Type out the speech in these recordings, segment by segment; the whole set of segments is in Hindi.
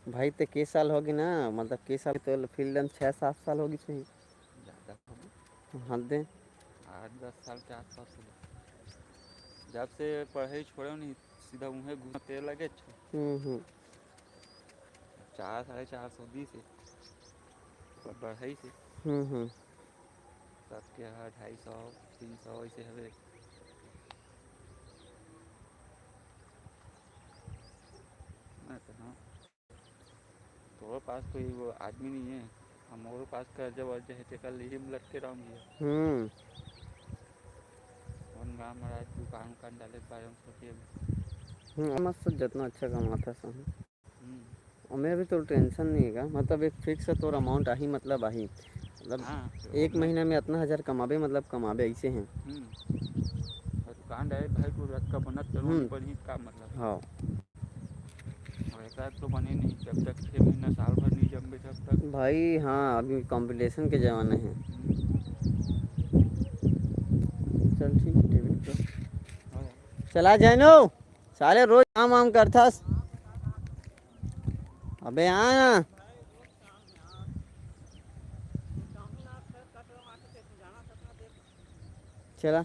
भाई ते के साल होगी ना, मतलब के साल तो फील्ड 6-7 साल होगी सही। ज़्यादा होगी। हाँ दे। 8-10 साल के आसपास होगा। जब से पढ़ाई छोड़ो नहीं, सीधा उन्हें घूमते लगे। हम्म। 400-450 से बढ़ई से हम्म। सबके यहाँ 250-300 ऐसे हवे। मैं तो हाँ, तो पास कोई वो आदमी नहीं है। हमारे पास कर्जा वर्जा है तो कल ही लट के रहूँगी। हम्म। और गाँव में आज दुकान उकान डाले के बारे में सोचिए। मस्त जितना अच्छा कमाता सब। हम्म। और मैं भी तो टेंशन नहीं है, मतलब एक फिक्स है तो अमाउंट आही, मतलब आही, मतलब हाँ तो एक मैं महीना में इतना हज़ार कमाबे, मतलब कमाबे ऐसे हैं। और दुकान डायरेक्ट भाई को रख का बनत करवानी पड़ी का मतलब। हाँ और एक तो बने नहीं जब तक 6 महीना साल भर नहीं जमे तब तक। भाई, हाँ अभी कंपटीशन के ज़माने हैं। चल ठीक है डेविड तो हाँ। चला जाए नो, साले रोज काम वाम करथस। अबे हाँ ना। चला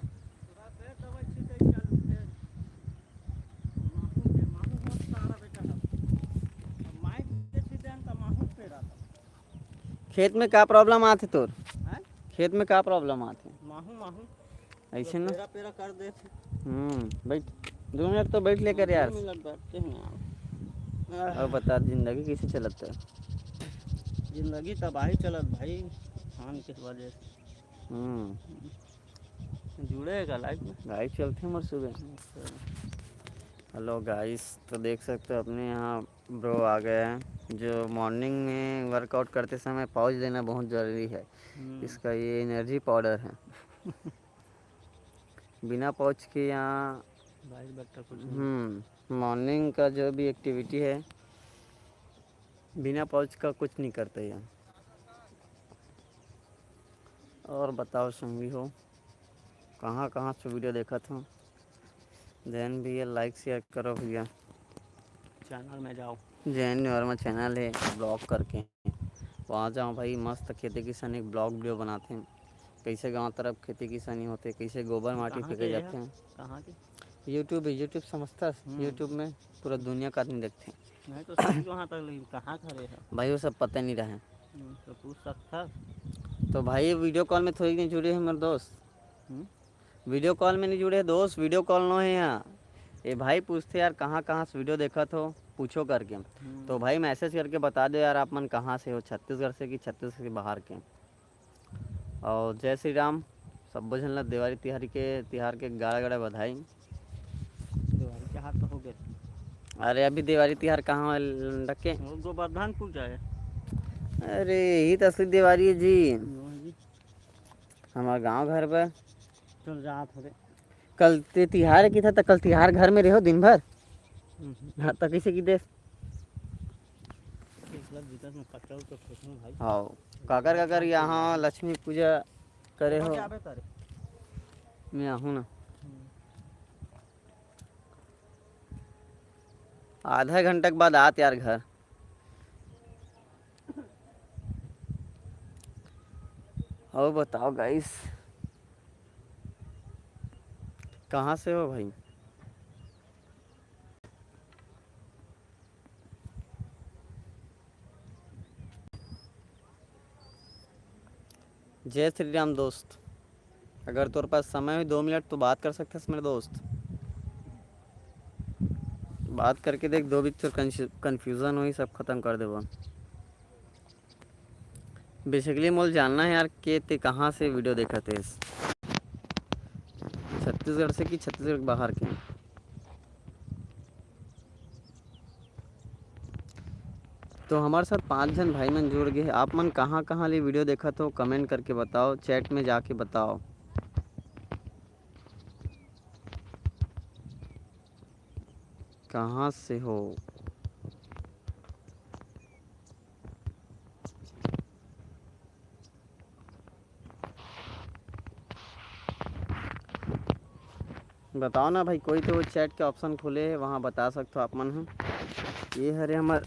खेत में क्या प्रॉब्लम आते तोर? खेत में क्या प्रॉब्लम आते? माहू माहू ऐसे ना पेरा पेरा कर देते। बैठ 2 मिनट तो बैठ लेकर यार। 2 मिनट बैठते हैं और यार। बता जिंदगी कैसे चलता है? जिंदगी तबाही चलत भाई, खान के वजह से। जुड़ेगा लाइफ में। गाइस चलते हैं मर सुबह। हेलो गाइस, तो देख सकते हो अपने यहाँ ब्रो आ गए हैं। जो मॉर्निंग में वर्कआउट करते समय पॉज देना बहुत ज़रूरी है। इसका ये एनर्जी पाउडर है। बिना पॉज के यहाँ भाई बट्टा कुछ नहीं। मॉर्निंग का जो भी एक्टिविटी है बिना पॉज का कुछ नहीं करते यहाँ। और बताओ संगी हो, कहाँ कहाँ से वीडियो देखा था? जैन भैया लाइक शेयर करो भैया। चैनल में जाओ, जैन वर्मा चैनल है, ब्लॉग करके वहाँ जाओ भाई। मस्त खेती किसानी एक ब्लॉग वीडियो बनाते हैं, कैसे गांव तरफ खेती किसानी होते, कैसे गोबर माटी कहाँ फेंके के है? जाते हैं। कहाँ के? यूट्यूब समझता, यूट्यूब में पूरा दुनिया का आदमी देखते हैं। नहीं तो समझ वहाँ तक, लेकिन कहाँ खड़े है? भाई वो सब पता नहीं रहा। तो पूछ सकता। तो भाई वीडियो कॉल में थोड़ी नहीं जुड़े हैं मेरे दोस्त, वीडियो कॉल में नहीं जुड़े दोस्त, वीडियो कॉल नो है यहाँ। ये भाई पूछते यार कहाँ कहाँ से वीडियो देखा तो पूछो करके। तो भाई मैसेज करके बता दो यार आप मन कहाँ से हो, छत्तीसगढ़ से कि छत्तीसगढ़ के बाहर के। और जय श्री राम, सब बुझल दिवाली तिहार के गाड़ा गाड़ा बधाई। दिवाली के हाथ तो हो गए। अरे अभी दिवाली तिहार कहाँ रखे? गोवर्धन पूजा है। अरे यही तो असली दिवाली है जी, हमारे गांव घर पर। चल जा थोड़े। कल तिहार की था तो कल तिहार घर में रहो दिन भर। हाँ तो किसी की देश हाँ काकर काकर यहाँ लक्ष्मी पूजा करे हो। मैं आहूँ ना, आधा घंटा के बाद आत यार घर। और बताओ गाइस, कहाँ से हो भाई? जय श्री राम दोस्त, अगर तेरे पास समय हो 2 मिनट तो बात कर सकते मेरे दोस्त। बात करके देख, दो भी तो कन्फ्यूज़न हुई सब ख़त्म कर देगा। बेसिकली मोल जानना है यार कि ते कहाँ से वीडियो देखा थे, छत्तीसगढ़ से कि छत्तीसगढ़ बाहर के? तो हमारे साथ 5 जन भाई मन जुड़ गए। आप मन कहाँ कहाँ ले वीडियो देखा तो कमेंट करके बताओ, चैट में जाके बताओ। कहाँ से हो? बताओ ना भाई, कोई तो वो चैट के ऑप्शन खोले है वहाँ बता सकते हो आप मन। हम ये हरे हमार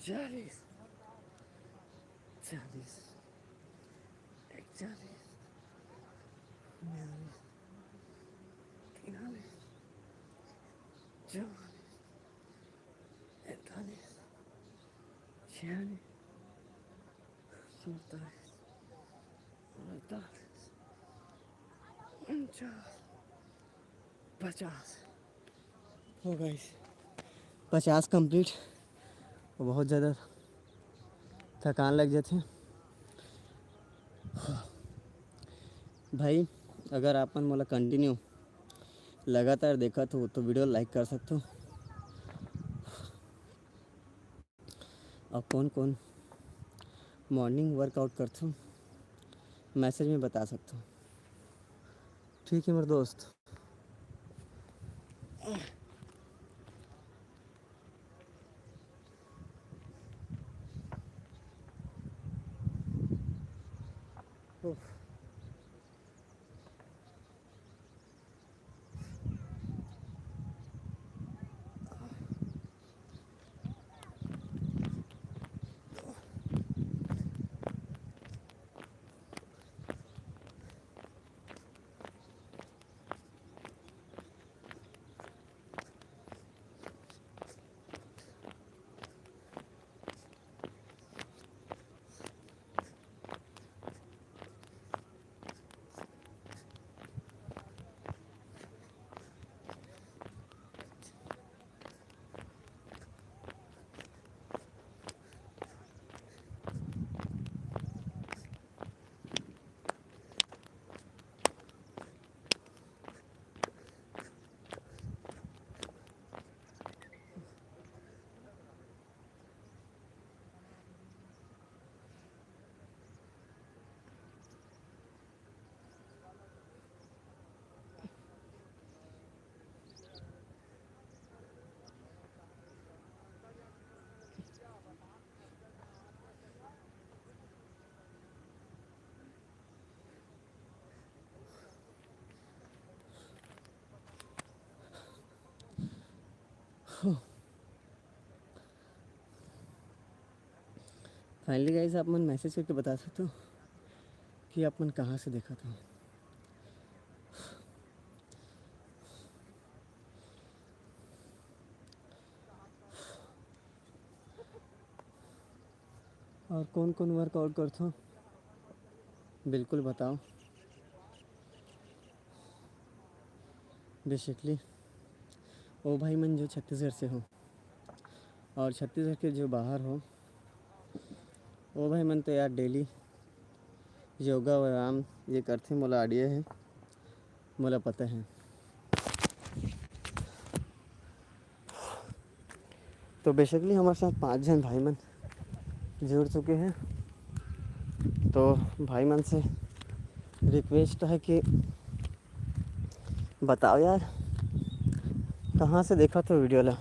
40 40 41 42 43 44 45 46 47 48 49 50 हो गाइस 50 कंप्लीट। बहुत ज़्यादा थकान लग जाती है भाई। अगर आपन मोला कंटिन्यू लगातार देखा तो वीडियो लाइक कर सकते हो। और कौन कौन मॉर्निंग वर्कआउट करते हो मैसेज में बता सकते हो। ठीक है मेरे दोस्त। उफ। फाइनली गाइस आप मन मैसेज करके बता सकते हो कि आप मन कहाँ से देखा था। और कौन कौन वर्कआउट करते हो बिल्कुल बताओ। बेसिकली वो भाई मन जो छत्तीसगढ़ से हो और छत्तीसगढ़ के जो बाहर हो वो भाई मन तो यार डेली योगा व्यायाम ये करते मोला आइडिया है, मोला पता है। तो बेसिकली हमारे साथ 5 जन भाई मन जुड़ चुके हैं। तो भाई मन से रिक्वेस्ट है कि बताओ यार कहाँ से देखा तो वीडियो ला,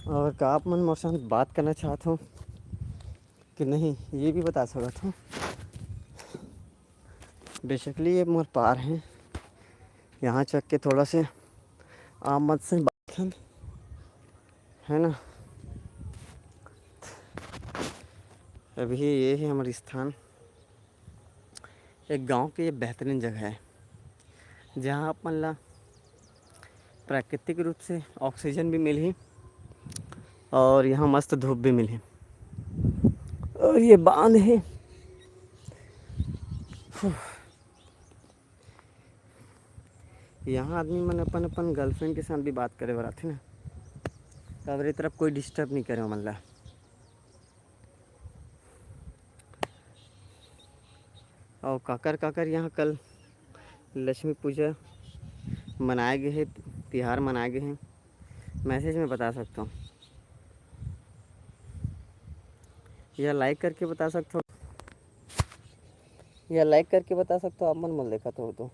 और का आप मन मोर साथ बात करना चाहते हो कि नहीं ये भी बता सकते हो। बेसिकली ये मोर पार हैं यहाँ चक के थोड़ा से आप मत से बात है ना। अभी ये है हमारी स्थान, एक गांव की ये बेहतरीन जगह है जहाँ अपन ला प्राकृतिक रूप से ऑक्सीजन भी मिली और यहाँ मस्त धूप भी मिली। और ये बांध है यहाँ आदमी मन अपन अपन गर्लफ्रेंड के साथ भी बात करे बर आथे ना, तब तरफ कोई डिस्टर्ब नहीं करे मन ला। और काकर काकर यहाँ कल लक्ष्मी पूजा मनाए गए हैं, तिहार मनाए गए हैं, मैसेज में बता सकता हूँ या लाइक करके बता सकते हो, या लाइक करके बता सकते हो आप मन देखा तो।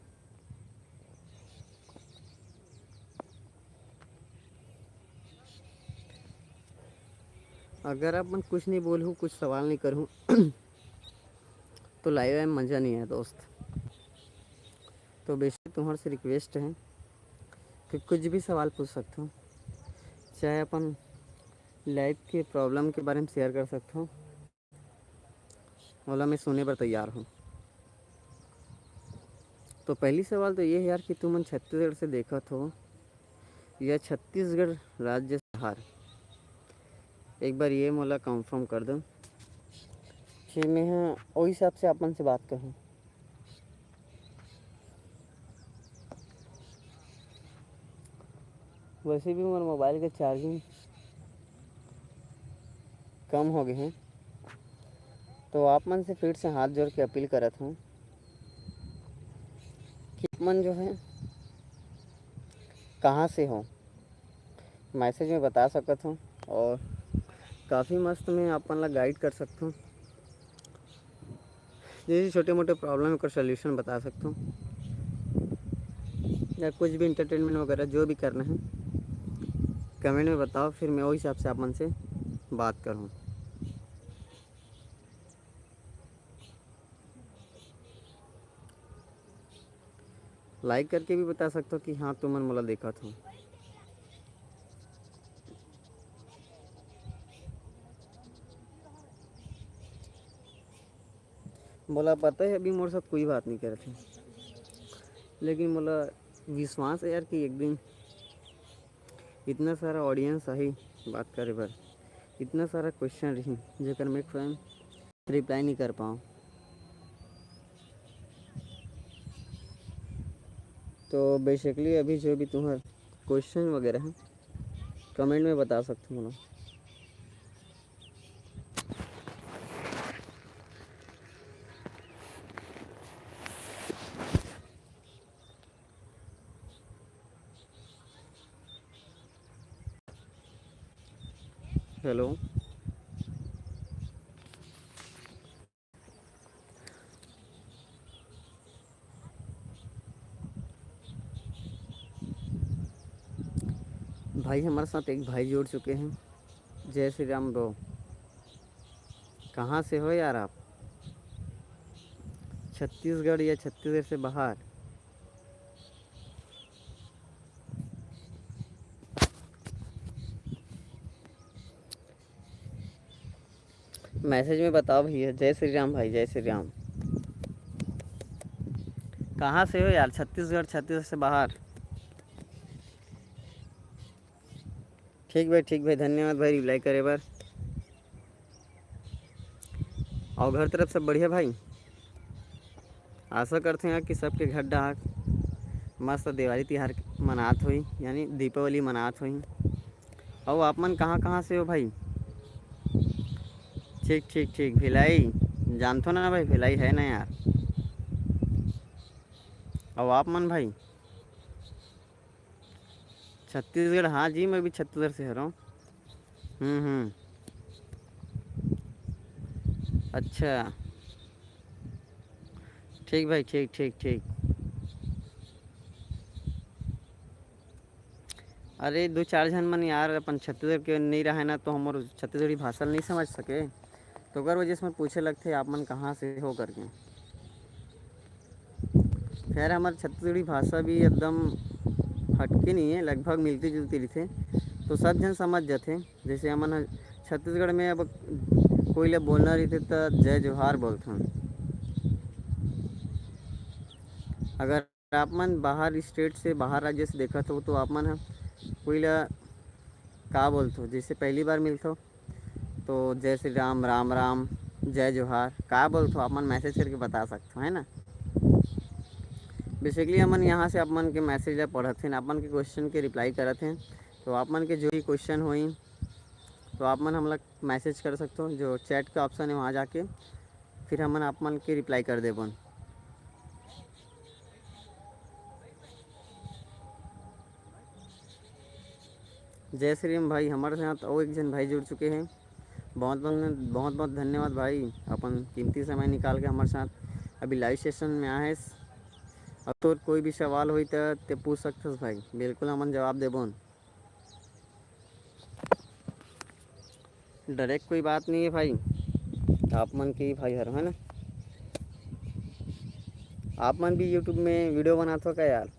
अगर आप मन कुछ नहीं बोलूँ कुछ सवाल नहीं करूँ तो लाइव में मज़ा नहीं है दोस्त। तो बेसिक तुम्हारे से रिक्वेस्ट है कि कुछ भी सवाल पूछ सकते हो, चाहे अपन लाइफ के प्रॉब्लम के बारे में शेयर कर सकता हूँ, बोला मैं सुनने पर तैयार हूँ। तो पहली सवाल तो ये है यार कि तुम छत्तीसगढ़ से देखा हो या छत्तीसगढ़ राज्य से बाहर, एक बार ये मोला कंफर्म कर दो कि मैं वही हिसाब से अपन से बात करूँ। वैसे भी मेरे मोबाइल के चार्जिंग कम हो गए हैं, तो आप मन से फिर से हाथ जोड़ के अपील करत हूँ कि मन जो है कहाँ से हो मैसेज में बता सकत हूँ, और काफ़ी मस्त मैं अपन ला गाइड कर सकता हूँ। जैसे छोटे मोटे प्रॉब्लम का सोल्यूशन बता सकता हूँ, या कुछ भी इंटरटेनमेंट वगैरह जो भी करना है कमेंट में बताओ, फिर मैं वही हिसाब से अपन से बात करूँ। लाइक करके भी बता सकते हो कि हाँ तुमन मोला देखा था। बोला पता है अभी मोर साथ कोई बात नहीं कर थे, लेकिन बोला विश्वास है यार कि एक दिन इतना सारा ऑडियंस आई बात करे पर, इतना सारा क्वेश्चन रही जेकर मैं स्वयं रिप्लाई नहीं कर पाऊँ। तो बेसिकली अभी जो भी तुम्हारा क्वेश्चन वगैरह है कमेंट में बता सकते हो ना। हेलो, भाई हमारे साथ एक भाई जुड़ चुके हैं। जय श्री राम ब्रो, कहाँ से हो यार आप? छत्तीसगढ़ या छत्तीसगढ़ से बाहर? मैसेज में बताओ भैया। जय श्री राम भाई, जय श्री राम। कहाँ से हो यार? छत्तीसगढ़, छत्तीसगढ़ से बाहर? ठीक भाई, ठीक भाई, धन्यवाद भाई रिप्लाई करे बार। और घर तरफ सब बढ़िया भाई? आशा करते हैं कि सबके घर डाक मस्त दिवाली तिहार मनात हुई, यानी दीपावली मनात हुई। और आप मन कहाँ कहाँ से हो भाई? ठीक ठीक ठीक, भिलाई जानते हो ना भाई, भिलाई है ना यार। और आप मन भाई? छत्तीसगढ़? हाँ जी, मैं भी छत्तीसगढ़ से रहा हूँ। हम्म। अच्छा, ठीक भाई, ठीक ठीक ठीक। अरे दो चार जन मन यार अपन छत्तीसगढ़ के नहीं रहे ना, तो हमारे छत्तीसगढ़ी भाषा नहीं समझ सके, तो अगर वजह से मैं पूछे लगते आप मन कहाँ से हो करके। खैर हमारी छत्तीसगढ़ी भाषा भी एकदम हटके नहीं है, लगभग मिलती जुलती रही थे, तो सब जन समझ जाते। जैसे हमन छत्तीसगढ़ में अब कोई ले बोलना रही थे तो जय जोहार बोलते हैं। अगर आप मन बाहर स्टेट से, बाहर राज्य से देखा तो आप मन कोई ला का बोलते हो, जैसे पहली बार मिलते हो तो जय श्री राम, राम राम, जय जोहार का बोलते हो, आप मन मैसेज करके बता सकते हो, है ना। बेसिकली अपन यहाँ से आप मन के मैसेज पढ़ते हैं, आप मन के क्वेश्चन के रिप्लाई करते हैं। तो आप मन के जो भी क्वेश्चन हुई तो आप मन हम लोग मैसेज कर सकते हो, जो चैट का ऑप्शन है वहाँ जाके, फिर हम आप मन के रिप्लाई कर देबन। जय श्री राम भाई, हमारे साथ और एक जन भाई जुड़ चुके हैं। बहुत बहुत बहुत धन्यवाद भाई, अपन कीमती समय निकाल के हमारे साथ अभी लाइव सेशन में आए। अब तो कोई भी सवाल हुई तो पूछ सकते भाई, बिल्कुल हमन जवाब देबोन। डायरेक्ट कोई बात नहीं है भाई, आप मन के ही भाई हर, है ना। आप मन भी यूट्यूब में वीडियो बनाते हो क्या यार?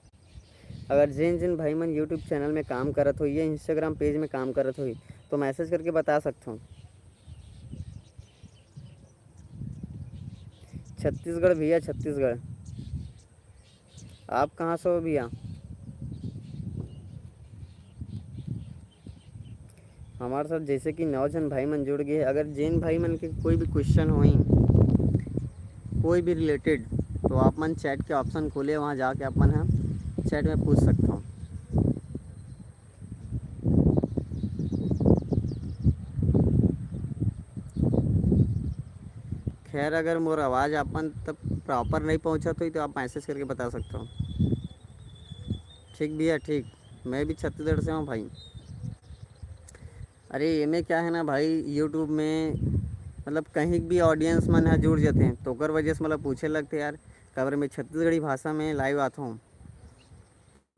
अगर जिन जिन भाई मन यूट्यूब चैनल में काम करत हो या इंस्टाग्राम पेज में काम करत हो, तो मैसेज करके बता सकता हूँ। छत्तीसगढ़ भैया, छत्तीसगढ़। आप कहाँ से हो भैया? हमारे साथ जैसे कि 9 जन भाई मन जुड़ गए। अगर जिन भाई मन के कोई भी क्वेश्चन होई, कोई भी रिलेटेड, तो आप मन चैट के ऑप्शन खोले, वहाँ जाके अपन है चैट में पूछ सकता हूँ। खैर अगर मोर आवाज़ अपन तब प्रॉपर नहीं पहुँचा तो आप मैसेज करके बता सकते हो। ठीक भैया, ठीक। मैं भी छत्तीसगढ़ से हूँ भाई। अरे ये में क्या है ना भाई, यूट्यूब में मतलब कहीं भी ऑडियंस मन है जुड़ जाते हैं, तो ओकर वजह से मतलब पूछे लगते यार कबर मैं छत्तीसगढ़ी भाषा में लाइव आता हूँ,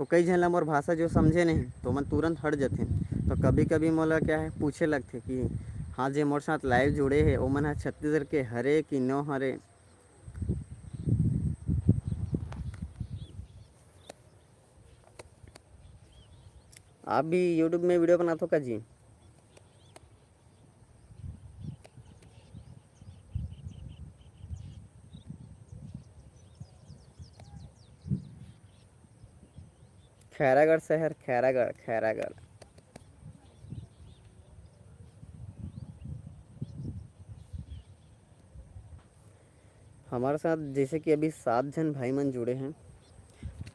तो कई झन ला मोर भाषा जो समझे नहीं तो मन तुरंत हट जाते। तो कभी कभी मोला क्या है पूछे लगते कि हाँ जे मोर साथ लाइव जुड़े है वो मन है छत्तीसगढ़ के हरे कि नो हरे। आप भी यूट्यूब में वीडियो बनाते हो का जी? खैरागढ़ शहर, खैरागढ़, खैरागढ़। हमारे साथ जैसे कि अभी 7 जन भाई मन जुड़े हैं,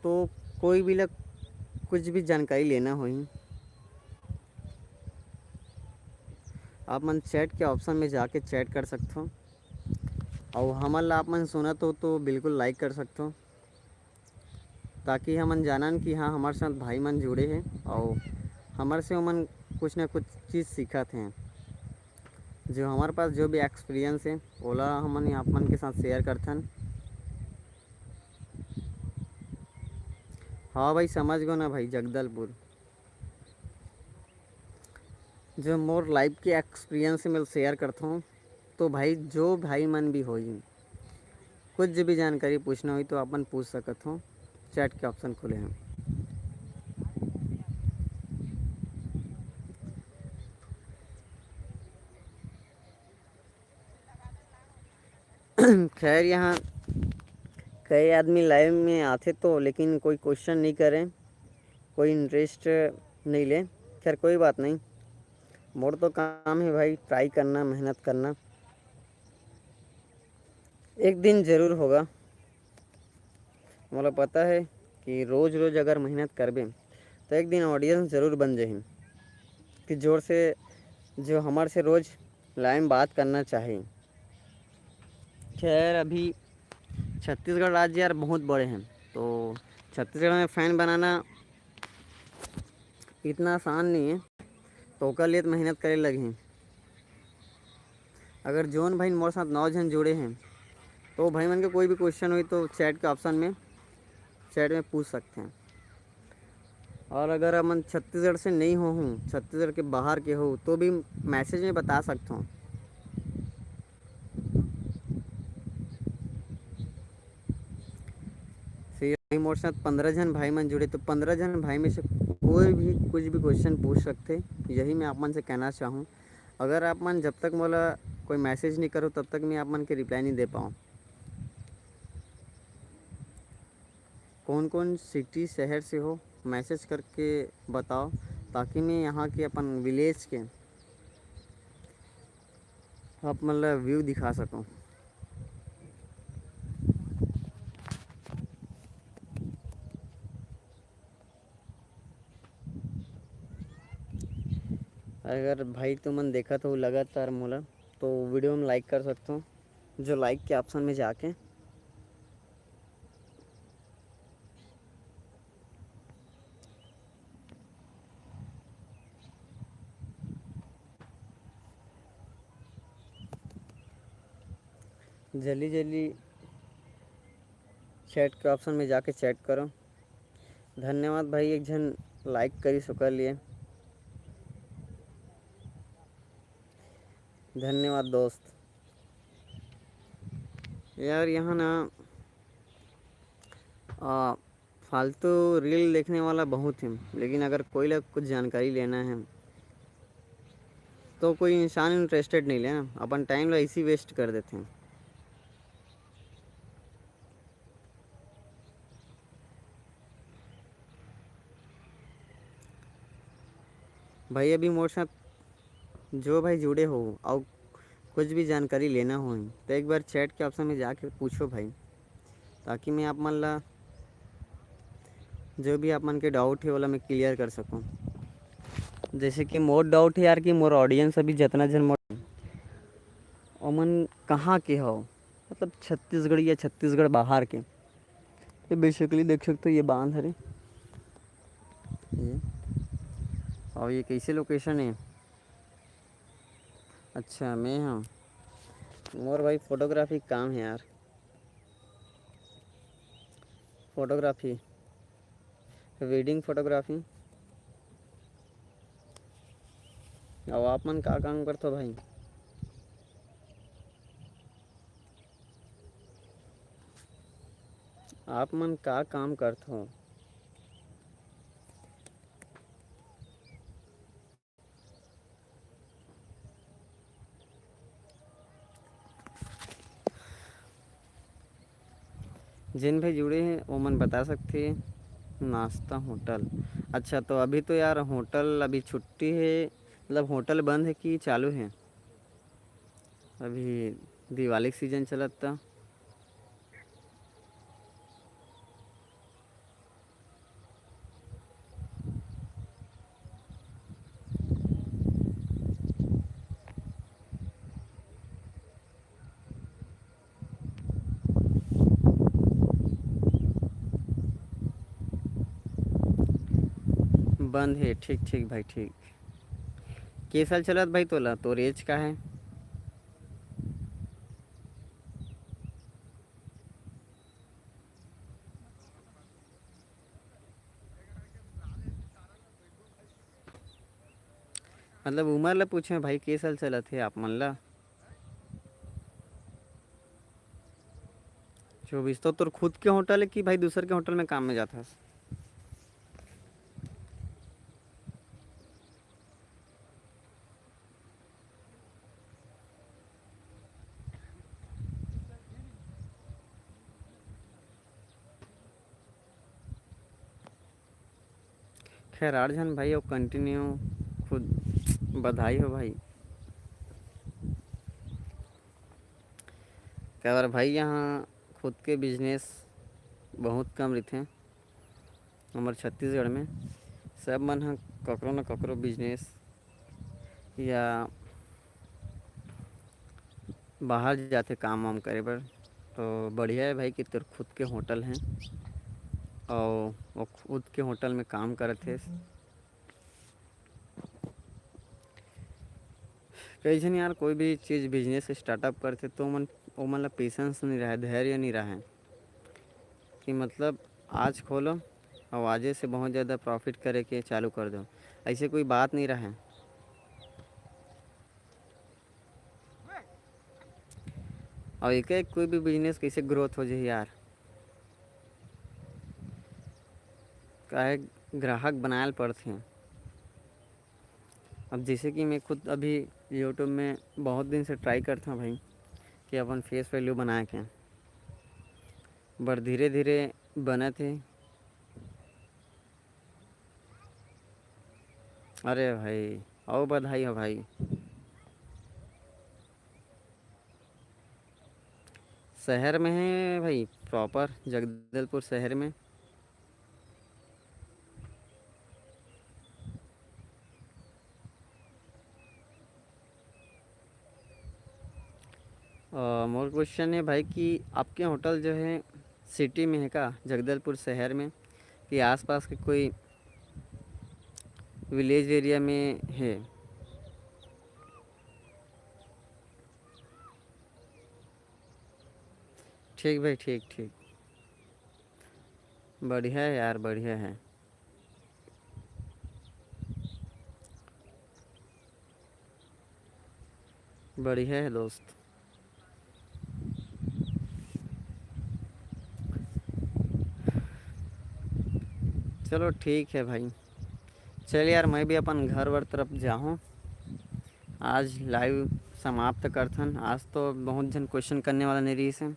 तो कोई भी लग कुछ भी जानकारी लेना होई, आप मन चैट के ऑप्शन में जाके चैट कर सकते हो। और हमन ला आप मन सुनत हो तो बिल्कुल लाइक कर सकते हो, ताकि हमन जानन कि हाँ हमारे साथ भाई मन जुड़े हैं और हमारे से ओमन कुछ ना कुछ चीज़ सीखत हैं। जो हमारे पास जो भी एक्सपीरियंस है ओला हमन आप मन के साथ शेयर करथन। हाँ भाई समझ गो ना भाई, जगदलपुर। जो मोर लाइफ के एक्सपीरियंस से मैं शेयर करता हूँ, तो भाई जो भाई मन भी हो, कुछ भी जानकारी पूछना हुई तो अपन पूछ सकत हो। चैट के ऑप्शन खुले हैं। खैर यहाँ कई आदमी लाइव में आते तो लेकिन कोई क्वेश्चन नहीं करें, कोई इंटरेस्ट नहीं ले। खैर कोई बात नहीं, मोर तो काम है भाई ट्राई करना, मेहनत करना। एक दिन ज़रूर होगा। मुझे पता है कि रोज़ रोज़ अगर मेहनत करबे तो एक दिन ऑडियंस ज़रूर बन जाए कि जोर से जो हमारे से रोज़ लाइव में बात करना चाहे। खैर अभी छत्तीसगढ़ राज्य यार बहुत बड़े हैं, तो छत्तीसगढ़ में फ़ैन बनाना इतना आसान नहीं है, तो ओकर लिए तो मेहनत करे लगे हैं। अगर जोन भाई मोर साथ 9 जन जुड़े हैं, तो भाई मन के कोई भी क्वेश्चन हुई तो चैट के ऑप्शन में चैट में पूछ सकते हैं। और अगर अपन छत्तीसगढ़ से नहीं हो हूँ, छत्तीसगढ़ के बाहर के हो, तो भी मैसेज में बता सकता हूँ। फिर मोर साथ 15 जन भाई मन जुड़े, तो 15 जन भाई में से कोई भी कुछ भी क्वेश्चन पूछ सकते, यही मैं आप मन से कहना चाहूँ। अगर आप मन जब तक मोला कोई मैसेज नहीं करो तब तक मैं आप मन के रिप्लाई नहीं दे पाऊँ। कौन कौन सिटी शहर से हो मैसेज करके बताओ, ताकि मैं यहाँ के अपन विलेज के आप मतलब व्यू दिखा सकूँ। अगर भाई तुमन देखा तो लगातार मोला, तो वीडियो में लाइक कर सकते हो, जो लाइक के ऑप्शन में जाके। जल्दी जल्दी चैट के ऑप्शन में जाके चैट करो। धन्यवाद भाई, एक जन लाइक करी सो लिए, धन्यवाद दोस्त। यार यहाँ ना फालतू रील देखने वाला बहुत है, लेकिन अगर कोई लोग कुछ जानकारी लेना है तो कोई इंसान इंटरेस्टेड नहीं लेना, अपन टाइम ला इसी वेस्ट कर देते हैं। भाई अभी मोर साथ जो भाई जुड़े हो और कुछ भी जानकारी लेना हो तो एक बार चैट के ऑप्शन में जाके पूछो भाई, ताकि मैं आप मन ला जो भी आप मन के डाउट है वाला मैं क्लियर कर सकूं। जैसे कि मोर डाउट है यार कि मोर ऑडियंस अभी जितना जन मोर ओमन कहाँ के हो, मतलब छत्तीसगढ़ या छत्तीसगढ़ बाहर के। ये बेसिकली देख सकते हो ये बांध है रे, ये और ये कैसे लोकेशन है। अच्छा मैं हाँ, मोर भाई फोटोग्राफी काम है यार, फोटोग्राफी वेडिंग फोटोग्राफी। और आप मन का काम करते हो भाई? आप मन का काम करते हो? जिन भाई जुड़े हैं वो मन बता सकते हैं। नाश्ता होटल, अच्छा तो अभी तो यार होटल अभी छुट्टी है, मतलब होटल बंद है कि चालू है? अभी दिवाली का सीजन चलता। बंद है, ठीक ठीक भाई ठीक। के साल चलत भाई तोला तो एज का है? मतलब उम्र ला पूछे भाई के साल चलत है आप मन ला? 24 तो तोर खुद के होटल है कि भाई दूसर के होटल में काम में जाता है? खैर आर्जन भाई और कंटिन्यू खुद, बधाई हो भाई। क्या बार भाई यहाँ खुद के बिजनेस बहुत कम रहते हैं हमारे छत्तीसगढ़ में। सब मन ह ककरो न ककरो बिजनेस या बाहर जाते काम वाम करे बर। तो बढ़िया है भाई कि तेरे खुद के होटल हैं और वो खुद के होटल में काम करते। कई जन यार कोई भी चीज़ बिजनेस स्टार्टअप करते तो मन वो मतलब पेशेंस नहीं रहे, धैर्य नहीं रहे कि मतलब आज खोलो और आजे से बहुत ज़्यादा प्रॉफिट करे के चालू कर दो, ऐसे कोई बात नहीं रहे। और एक एक कोई भी बिजनेस कैसे ग्रोथ हो जाए यार, काहे ग्राहक बनाए पड़ते हैं। अब जैसे कि मैं खुद अभी यूट्यूब में बहुत दिन से ट्राई करता हूँ भाई कि अपन फेस वैल्यू बना के, बड़ धीरे धीरे बने थे। अरे भाई और बधाई हो भाई। शहर में है भाई, प्रॉपर जगदलपुर शहर में। मोर क्वेश्चन है भाई कि आपके होटल जो है सिटी में है का, जगदलपुर शहर में, कि आसपास के कोई विलेज एरिया में है? ठीक भाई ठीक ठीक, बढ़िया है यार बढ़िया है। बढ़िया है दोस्त। चलो ठीक है भाई, चल यार मैं भी अपन घर वर तरफ जाऊँ, आज लाइव समाप्त करथन। आज तो बहुत जन क्वेश्चन करने वाला नहीं रही से,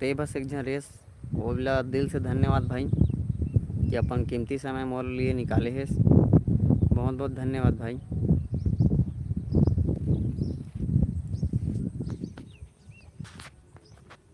ते बस एक जन रेस। बोला दिल से धन्यवाद भाई कि अपन कीमती समय मोर लिए निकाले है। बहुत बहुत धन्यवाद भाई।